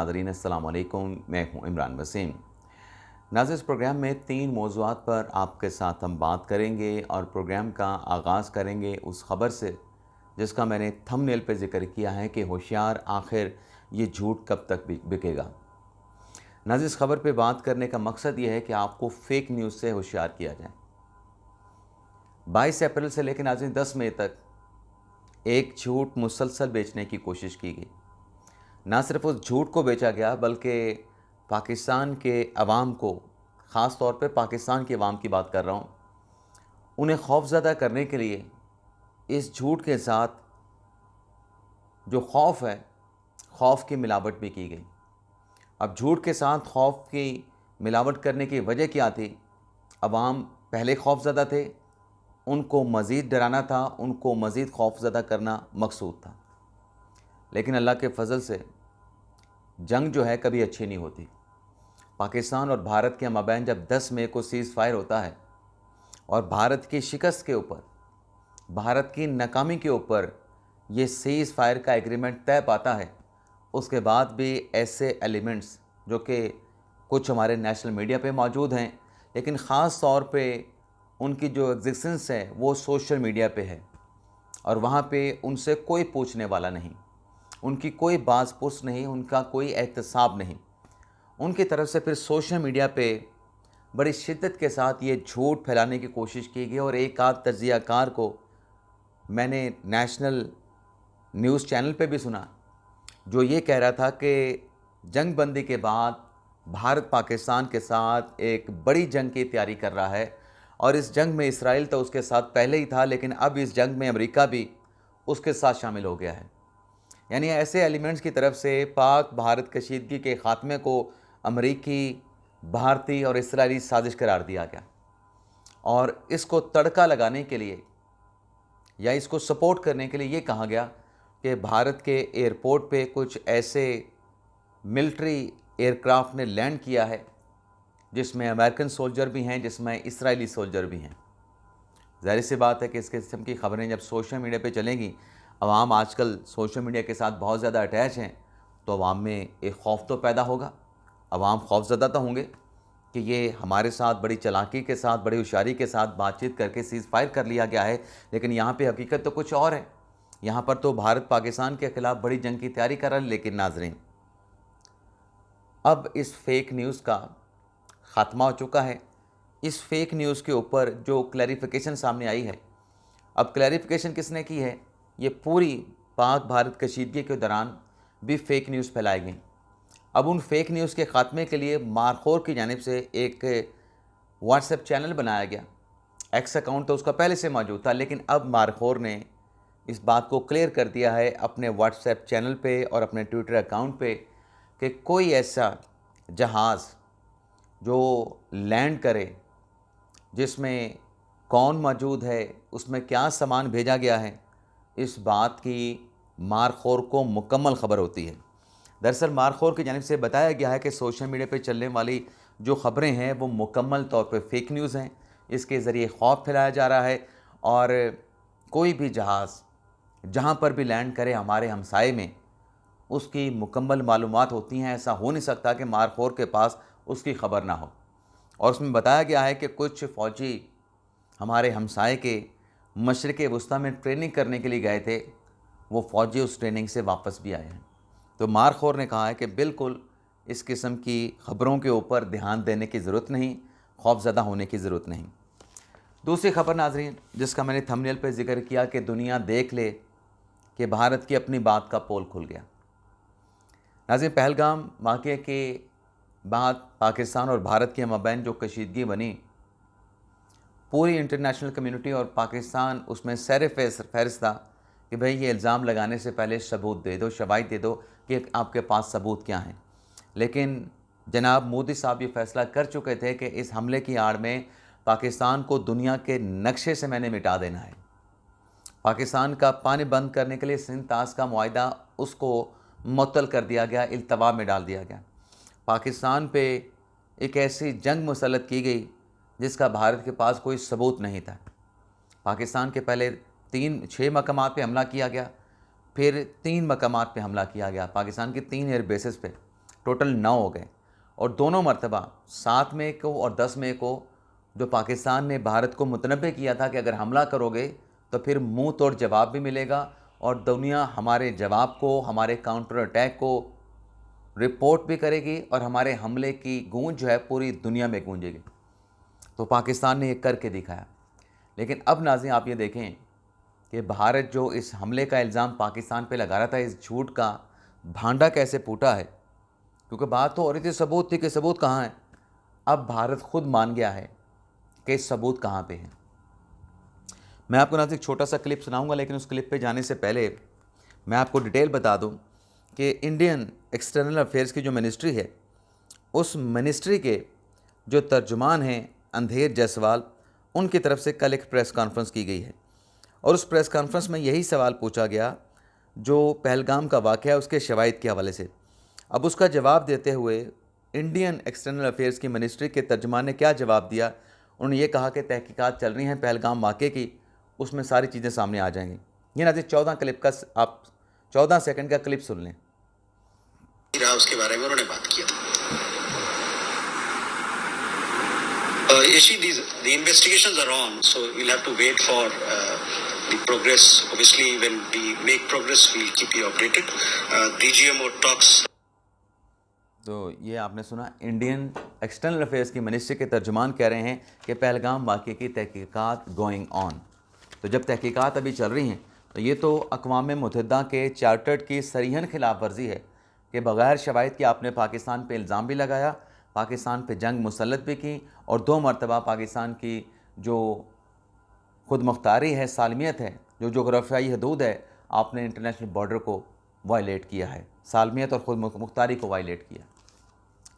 नाज़रीन अस्सलाम वालेकुम, मैं हूँ इमरान वसीम। नाज़रीन, इस प्रोग्राम में 3 मौज़ूआत पर आपके साथ हम बात करेंगे और प्रोग्राम का आगाज़ करेंगे उस ख़बर से जिसका मैंने थंबनेल पे ज़िक्र किया है कि होशियार आखिर ये झूठ कब तक बिकेगा। नाज़रीन, इस ख़बर पे बात करने का मकसद ये है कि आपको फ़ेक न्यूज़ से होशियार किया जाए। 22 अप्रैल से लेकर नाज़रीन 10 मई तक एक झूठ मुसलसल बेचने की कोशिश की गई। ना सिर्फ उस झूठ को बेचा गया बल्कि पाकिस्तान के अवाम को, ख़ास तौर पे पाकिस्तान के अवाम की बात कर रहा हूँ, उन्हें खौफज़दा करने के लिए इस झूठ के साथ जो खौफ है, खौफ की मिलावट भी की गई। अब झूठ के साथ खौफ की मिलावट करने की वजह क्या थी? अवाम पहले खौफज़दा थे, उनको मज़ीद डराना था, उनको मज़ीद खौफज़दा करना मकसूद था। लेकिन अल्लाह के फ़ज़ल से जंग जो है कभी अच्छी नहीं होती। पाकिस्तान और भारत के मबैन जब 10 मई को सीज़ फायर होता है और भारत की शिकस्त के ऊपर, भारत की नाकामी के ऊपर ये सीज़ फायर का एग्रीमेंट तय पाता है, उसके बाद भी ऐसे एलिमेंट्स जो कि कुछ हमारे नेशनल मीडिया पे मौजूद हैं, लेकिन ख़ास तौर पे उनकी जो एग्जिस्टेंस है वो सोशल मीडिया पे है और वहाँ पे उनसे कोई पूछने वाला नहीं, उनकी कोई बाज़-पुस नहीं, उनका कोई एहतसाब नहीं। उनकी तरफ से फिर सोशल मीडिया पे बड़ी शिद्दत के साथ ये झूठ फैलाने की कोशिश की गई और एक आध तज्ज़ियाकार को मैंने नेशनल न्यूज़ चैनल पे भी सुना, जो ये कह रहा था कि जंग बंदी के बाद भारत पाकिस्तान के साथ एक बड़ी जंग की तैयारी कर रहा है और इस जंग में इसराइल तो उसके साथ पहले ही था, लेकिन अब इस जंग में अमेरिका भी उसके साथ शामिल हो गया है। यानी ऐसे एलिमेंट्स की तरफ से पाक भारत कशीदगी के ख़ात्मे को अमरीकी, भारतीय और इसराइली साजिश करार दिया गया और इसको तड़का लगाने के लिए या इसको सपोर्ट करने के लिए ये कहा गया कि भारत के एयरपोर्ट पे कुछ ऐसे मिलिट्री एयरक्राफ्ट ने लैंड किया है जिसमें अमेरिकन सोल्जर भी हैं, जिसमें इसराइली सोल्जर भी हैं। ज़ाहिर सी बात है कि इस किस्म की ख़बरें जब सोशल मीडिया पे चलेंगी, अवाम आजकल सोशल मीडिया के साथ बहुत ज़्यादा अटैच हैं, तो अवाम में एक ख़ौफ तो पैदा होगा। अवाम खौफज़दा तो होंगे कि ये हमारे साथ बड़ी चालाकी के साथ, बड़ी होशियारी के साथ बातचीत करके सीज़ फायर कर लिया गया है, लेकिन यहाँ पे हकीकत तो कुछ और है। यहाँ पर तो भारत पाकिस्तान के ख़िलाफ़ बड़ी जंग की तैयारी कर रहा है। लेकिन नाज़रीन, अब इस फेक न्यूज़ का ख़ात्मा हो चुका है। इस फेक न्यूज़ के ऊपर जो क्लैरिफिकेशन सामने आई है, अब क्लैरिफिकेशन किसने की है? ये पूरी पाक भारत कशीदगी के दौरान भी फेक न्यूज़ फैलाई गई। अब उन फेक न्यूज़ के ख़ात्मे के लिए मारखोर की जानिब से एक व्हाट्सएप चैनल बनाया गया। एक्स अकाउंट तो उसका पहले से मौजूद था, लेकिन अब मारखोर ने इस बात को क्लियर कर दिया है अपने व्हाट्सएप चैनल पे और अपने ट्विटर अकाउंट पे कि कोई ऐसा जहाज़ जो लैंड करे, जिसमें कौन मौजूद है, उसमें क्या सामान भेजा गया है, इस बात की मारखोर को मुकम्मल ख़बर होती है। दरअसल मारखोर की जानिब से बताया गया है कि सोशल मीडिया पे चलने वाली जो ख़बरें हैं वो मुकम्मल तौर पे फ़ेक न्यूज़ हैं। इसके ज़रिए खौफ फैलाया जा रहा है और कोई भी जहाज़ जहाँ पर भी लैंड करे हमारे हमसाये में, उसकी मुकम्मल मालूमात होती हैं। ऐसा हो नहीं सकता कि मारखोर के पास उसकी ख़बर ना हो। और उसमें बताया गया है कि कुछ फ़ौजी हमारे हमसाये के मशरिक़ वस्ता में ट्रेनिंग करने के लिए गए थे, वो फ़ौजी उस ट्रेनिंग से वापस भी आए हैं। तो मारखोर ने कहा है कि बिल्कुल इस किस्म की ख़बरों के ऊपर ध्यान देने की ज़रूरत नहीं, खौफज़दा होने की ज़रूरत नहीं। दूसरी ख़बर नाज़रीन, जिसका मैंने थंबनेल पे ज़िक्र किया कि दुनिया देख ले कि भारत की अपनी बात का पोल खुल गया। नाज़रीन, पहलगाम वाक़ये के बाद पाकिस्तान और भारत के मबैन जो कशीदगी बनी, पूरी इंटरनेशनल कम्युनिटी और पाकिस्तान उसमें सर फहरिस्त था कि भाई ये इल्ज़ाम लगाने से पहले सबूत दे दो, शवाहिद दे दो कि आपके पास सबूत क्या हैं। लेकिन जनाब मोदी साहब ये फ़ैसला कर चुके थे कि इस हमले की आड़ में पाकिस्तान को दुनिया के नक्शे से मैंने मिटा देना है। पाकिस्तान का पानी बंद करने के लिए सिंध तास का मुआहिदा उसको मुअत्तल कर दिया गया, इल्तवा में डाल दिया गया। पाकिस्तान पे एक ऐसी जंग मुसल्लत की गई जिसका भारत के पास कोई सबूत नहीं था। पाकिस्तान के पहले 6 मकामात पे हमला किया गया, फिर 3 मकामात पे हमला किया गया, पाकिस्तान के 3 एयर बेसेस पे। टोटल 9 हो गए। और दोनों मरतबा 7 मई को और 10 मई को जो पाकिस्तान ने भारत को मुतनब्बे किया था कि अगर हमला करोगे तो फिर मुंह तोड़ जवाब भी मिलेगा और दुनिया हमारे जवाब को, हमारे काउंटर अटैक को रिपोर्ट भी करेगी और हमारे हमले की गूंज जो है पूरी दुनिया में गूंजेगी। तो पाकिस्तान ने ये करके दिखाया। लेकिन अब नाज़रीन आप ये देखें कि भारत जो इस हमले का इल्ज़ाम पाकिस्तान पे लगा रहा था, इस झूठ का भांडा कैसे फूटा है। क्योंकि बात तो हो रही थी सबूत थी कि सबूत कहाँ है। अब भारत खुद मान गया है कि सबूत कहाँ पे हैं। मैं आपको नाज़रीन एक छोटा सा क्लिप सुनाऊंगा, लेकिन उस क्लिप पे जाने से पहले मैं आपको डिटेल बता दूं कि इंडियन एक्सटर्नल अफेयर्स की जो मिनिस्ट्री है, उस मिनिस्ट्री के जो तर्जुमान हैं अंधेर जायसवाल, उनकी तरफ से कल एक प्रेस कॉन्फ्रेंस की गई है। और उस प्रेस कॉन्फ्रेंस में यही सवाल पूछा गया जो पहलगाम का वाक़या है उसके शवाहिद के हवाले से। अब उसका जवाब देते हुए इंडियन एक्सटर्नल अफेयर्स की मिनिस्ट्री के तर्जुमान ने क्या जवाब दिया। उन्होंने ये कहा कि तहकीकात चल रही हैं पहलगाम वाक़े की, उसमें सारी चीज़ें सामने आ जाएंगी। ये नाज़रीन 14 क्लिप का आप 14 सेकंड का क्लिप सुन लें। रहा उसके बारे में उन्होंने बात किया। The investigations are on, so we'll have to wait for the progress. Obviously, when we make progress, we'll keep you updated. DGMO talks. तो ये आपने सुना, इंडियन एक्सटर्नल अफेयर्स की मिनिस्ट्री के तर्जुमान कह रहे हैं कि पहलगाम वाक़े की तहकीकात गोइंग ऑन। तो जब तहकीकात अभी चल रही हैं तो ये तो अक़वाम मुत्तहिदा के चार्टर्ड की सरीहन खिलाफ वर्जी है कि बग़ैर शवाहिद के आपने पाकिस्तान पे इल्ज़ाम भी लगाया, पाकिस्तान पे जंग मुसल्लत भी की और 2 मरतबा पाकिस्तान की जो खुद मुख्तारी है, सालमियत है, जो जोग्राफियाई हदूद है, आपने इंटरनेशनल बॉर्डर को वायलेट किया है, सालमियत और ख़ुद मुख्तारी को वायलेट किया।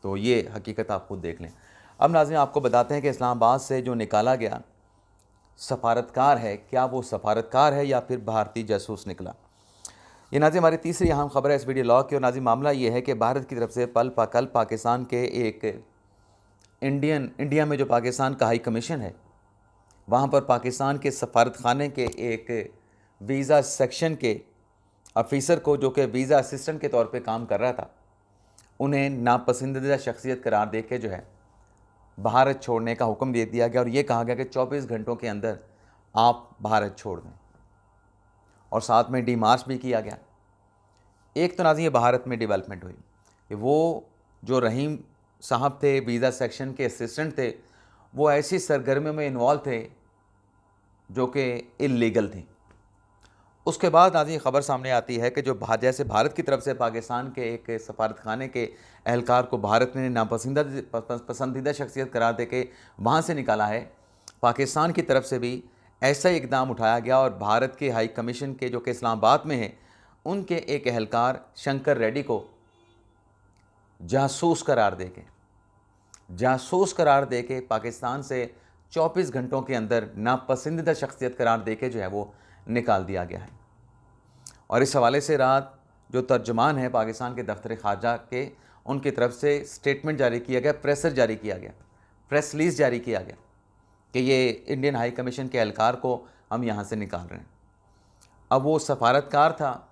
तो ये हकीकत आप खुद देख लें। अब नाज़रीन आपको बताते हैं कि इस्लामाबाद से जो निकाला गया सफारतकार है, क्या वो सफारतकार है या फिर भारतीय जासूस निकला। ये नाज़रीन हमारी तीसरी अहम खबर है इस वीडियो लॉग की। और नाज़रीन मामला ये है कि भारत की तरफ से कल पाकिस्तान के एक इंडिया में जो पाकिस्तान का हाई कमीशन है, वहाँ पर पाकिस्तान के सफारत खाने के एक वीज़ा सेक्शन के ऑफिसर को, जो कि वीज़ा असिस्टेंट के तौर पे काम कर रहा था, उन्हें नापसंदीदा शख्सियत करार दे के जो है भारत छोड़ने का हुक्म दे दिया गया और ये कहा गया कि 24 घंटों के अंदर आप भारत छोड़ दें। और साथ में डिमार्च भी किया गया। एक तो नाज़रीन ये भारत में डेवलपमेंट हुई कि वो जो रहीम साहब थे, वीज़ा सेक्शन के असिस्टेंट थे, वो ऐसी सरगर्मियों में इन्वॉल्व थे जो कि इल्लीगल थी। उसके बाद नाज़रीन ख़बर सामने आती है कि जो जैसे भारत की तरफ से पाकिस्तान के एक सफारतखाने के एहलकार को भारत ने पसंदीदा शख्सियत करार दे के वहाँ से निकाला है, पाकिस्तान की तरफ से भी ऐसा ही इकदाम उठाया गया और भारत के हाई कमीशन के जो कि इस्लामाबाद में है, उनके एक एहलकार शंकर रेड्डी को जासूस करार दे के पाकिस्तान से 24 घंटों के अंदर नापसंदीदा शख्सियत करार दे के जो है वो निकाल दिया गया है। और इस हवाले से रात जो तर्जुमान है पाकिस्तान के दफ्तर ख़ारजा के, उनकी तरफ से स्टेटमेंट जारी किया गया, प्रेस रिलीज़ जारी किया गया कि ये इंडियन हाई कमीशन के एहलकार को हम यहाँ से निकाल रहे हैं। अब वो सफारतकार था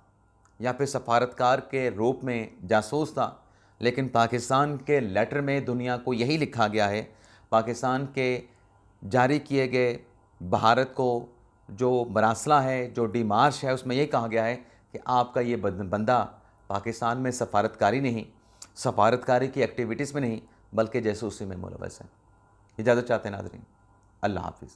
या फिर सफारतकार के रूप में जासूस था, लेकिन पाकिस्तान के लेटर में दुनिया को यही लिखा गया है, पाकिस्तान के जारी किए गए भारत को जो मरासला है, जो डिमार्च है, उसमें यही कहा गया है कि आपका ये बंदा पाकिस्तान में सफारतकारी की एक्टिविटीज़ में नहीं बल्कि जासूसी में मुलव्वस है। इजाज़त चाहते हैं नाज़रीन, अल्लाह हाफ़िज़।